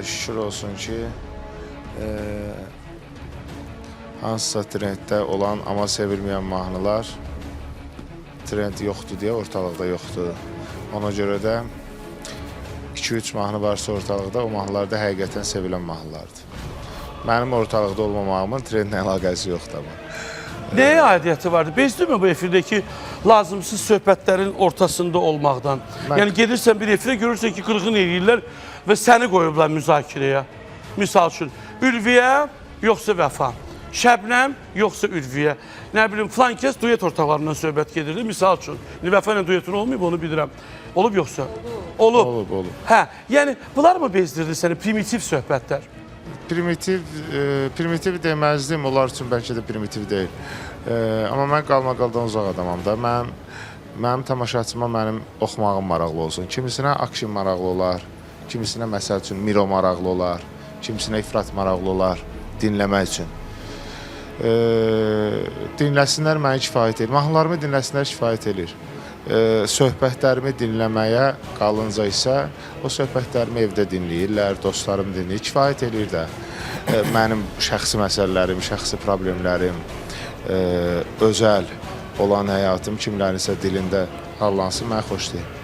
şükür olsun ki, hansısa trenddə olan, amma sevilməyən mahnılar trend yoxdur deyə ortalıqda yoxdur. Ona görə də 2-3 mahnı varsa ortalıqda, o mahnılar da həqiqətən sevilən mahnılardır. Mənim ortalıqda olmamağımın trendlə əlaqəsi yoxdur amma. Nəyə aidiyyəti vardı? Bezdinmi bu efirdəki lazımsız söhbətlərin ortasında olmaqdan? Yəni gedirsən bir efirə, görürsən ki, qırğın eləyirlər və səni qoyublar müzakirəyə. Misal üçün, Ülviyə yoxsa Vəfa, Şəbnəm yoxsa Ülviyə. Nə bilim, filan kəs duet ortaqlarından söhbət gedirdi, misal üçün. Vəfa ilə duetin olmayıb, onu bilirəm. Olub yoxsa? Olub. Olub. Hə, yəni bunlar mı bezdirdi səni, primitiv söhbətlər? Primitiv deməzdim, onlar üçün bəlkə də primitiv deyil. Amma mən qalmaqaldan uzaq adamam da. Mənim tamaşaçıma mənim oxumağım maraqlı olsun. Kimisinə akşin maraqlı olar, kimisinə məsəl üçün Miro maraqlı olar, kimisinə İfrat maraqlı olar dinləmək üçün. Dinləsinlər məni kifayət edir. Mahnılarımı dinləsinlər kifayət edir. Söhbətlərimi dinləməyə qalınca isə o söhbətlərimi evdə dinləyirlər, dostlarım dinləyir, kifayət edir də. Mənim şəxsi məsələlərim, şəxsi problemlərim, özəl olan həyatım kimlərinsə dilində harlansın, mənə xoş deyil.